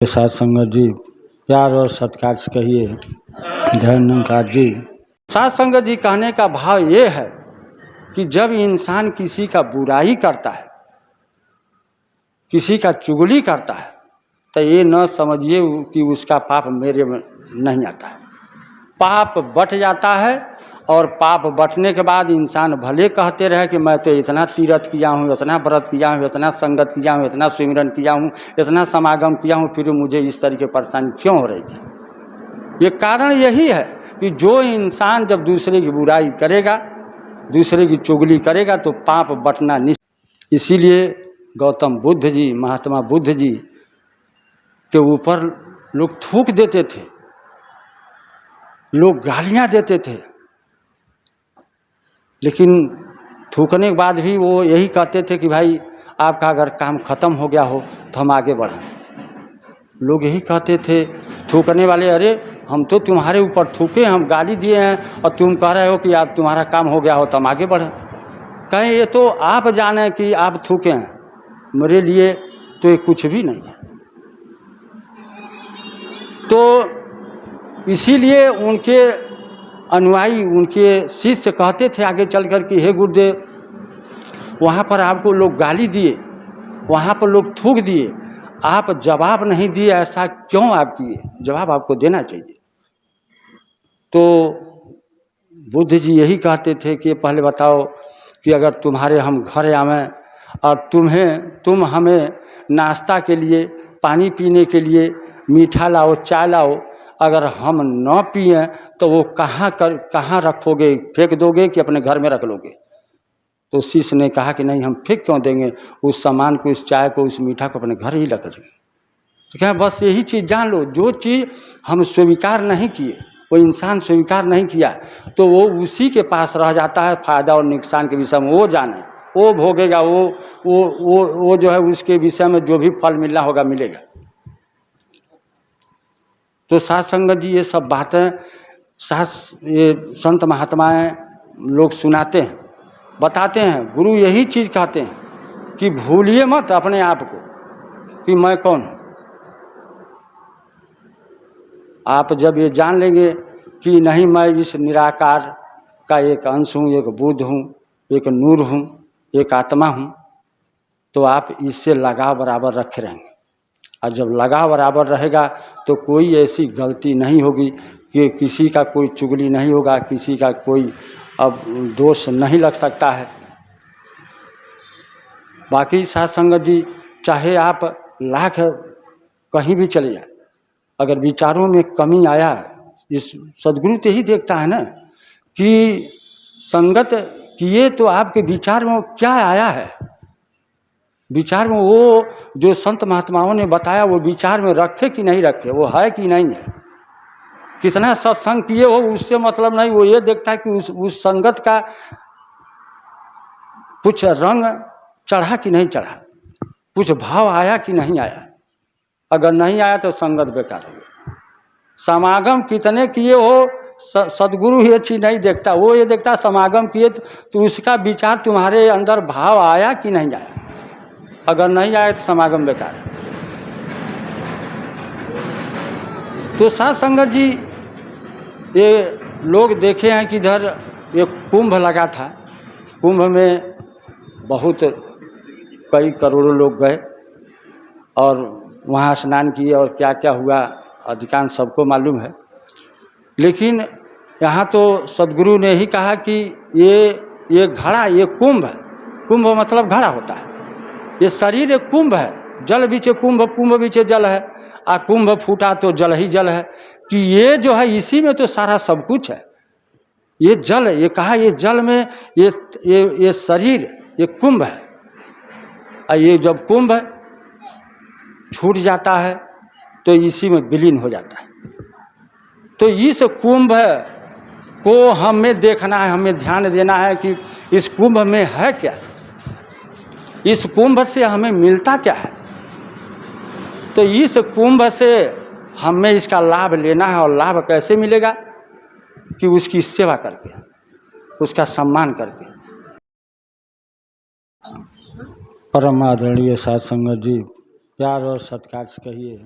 साथ संगत जी, प्यार और सत्कार से कहिए धन्यवाद जी। साथ संगत जी कहने का भाव ये है कि जब इंसान किसी का बुराई करता है, किसी का चुगली करता है, तो ये न समझिए कि उसका पाप मेरे में नहीं आता है। पाप बट जाता है और पाप बटने के बाद इंसान भले कहते रहे कि मैं तो इतना तीर्थ किया हूँ, इतना व्रत किया हूँ, इतना संगत किया हूँ, इतना सुमिरन किया हूँ, इतना समागम किया हूँ, फिर मुझे इस तरह की परेशानी क्यों हो रही थी। ये कारण यही है कि जो इंसान जब दूसरे की बुराई करेगा, दूसरे की चुगली करेगा, तो पाप बटना निश्चित। इसीलिए गौतम बुद्ध जी, महात्मा बुद्ध जी के ऊपर लोग थूक देते थे, लोग गालियाँ देते थे, लेकिन थूकने के बाद भी वो यही कहते थे कि भाई आपका अगर काम खत्म हो गया हो तो हम आगे बढ़ें। लोग यही कहते थे थूकने वाले, अरे हम तो तुम्हारे ऊपर थूके, हम गाली दिए हैं और तुम कह रहे हो कि आप तुम्हारा काम हो गया हो तो हम आगे बढ़ें। कहें ये तो आप जाने कि आप थूके हैं, मेरे लिए तो ये कुछ भी नहीं है। तो इसीलिए उनके अनुयायी, उनके शिष्य कहते थे आगे चल कर कि हे गुरुदेव, वहाँ पर आपको लोग गाली दिए, वहाँ पर लोग थूक दिए, आप जवाब नहीं दिए, ऐसा क्यों आप किए? जवाब आपको देना चाहिए। तो बुद्ध जी यही कहते थे कि पहले बताओ कि अगर तुम्हारे हम घर आवें और तुम हमें नाश्ता के लिए, पानी पीने के लिए मीठा लाओ, चाय लाओ, अगर हम न पिए तो वो कहाँ रखोगे? फेंक दोगे कि अपने घर में रख लोगे? तो शिष्य ने कहा कि नहीं, हम फेंक क्यों देंगे उस सामान को, उस चाय को, उस मीठा को अपने घर ही रख लेंगे। तो क्या बस यही चीज़ जान लो, जो चीज़ हम स्वीकार नहीं किए, वो इंसान स्वीकार नहीं किया, तो वो उसी के पास रह जाता है। फायदा और नुकसान के विषय में वो जाने, वो भोगेगा, वो जो है उसके विषय में जो भी फल मिलना होगा मिलेगा। तो साथ संगत जी ये सब बातें ये संत महात्माएं लोग सुनाते हैं, बताते हैं। गुरु यही चीज़ कहते हैं कि भूलिए मत अपने आप को कि मैं कौन हूँ। आप जब ये जान लेंगे कि नहीं, मैं इस निराकार का एक अंश हूँ, एक बुद्ध हूँ, एक नूर हूँ, एक आत्मा हूँ, तो आप इससे लगाव बराबर रखे रहेंगे। और जब लगाव बराबर रहेगा तो कोई ऐसी गलती नहीं होगी कि किसी का कोई चुगली नहीं होगा, किसी का कोई अब दोष नहीं लग सकता है। बाकी साथ संगत जी, चाहे आप लाख कहीं भी चले जाए, अगर विचारों में कमी आया, इस सदगुरु तो ही देखता है ना कि संगत किए तो आपके विचार में क्या आया है। विचार में वो जो संत महात्माओं ने बताया वो विचार में रखे कि नहीं रखे, वो है कि नहीं है। कितना सत्संग किए हो उससे मतलब नहीं, वो ये देखता है कि उस संगत का कुछ रंग चढ़ा कि नहीं चढ़ा, कुछ भाव आया कि नहीं आया। अगर नहीं आया तो संगत बेकार हो गई। समागम कितने किए हो, सदगुरु ये चीज नहीं देखता, वो ये देखता समागम किए तो उसका विचार तुम्हारे अंदर भाव आया कि नहीं आया। अगर नहीं आए तो समागम बेकार। तो साथ संगत जी, ये लोग देखे हैं कि इधर ये कुंभ लगा था, कुंभ में बहुत कई करोड़ों लोग गए और वहाँ स्नान किए और क्या क्या हुआ अधिकांश सबको मालूम है। लेकिन यहाँ तो सदगुरु ने ही कहा कि ये घड़ा, ये कुंभ है। कुंभ मतलब घड़ा होता है, ये शरीर एक कुंभ है, जल बीचे कुंभ, कुंभ बीचे जल है, आ कुंभ फूटा तो जल ही जल है। कि ये जो है इसी में तो सारा सब कुछ है। ये जल, ये कहा ये जल में ये शरीर ये कुंभ है, और ये जब कुंभ छूट जाता है तो इसी में विलीन हो जाता है। तो इस कुंभ को हमें देखना है, हमें ध्यान देना है कि इस कुंभ में है क्या, इस कुंभ से हमें मिलता क्या है। तो इस कुंभ से हमें इसका लाभ लेना है, और लाभ कैसे मिलेगा कि उसकी सेवा करके, उसका सम्मान करके। परम आदरणीय साथ संगत जी, प्यार और सत्कार से कहिए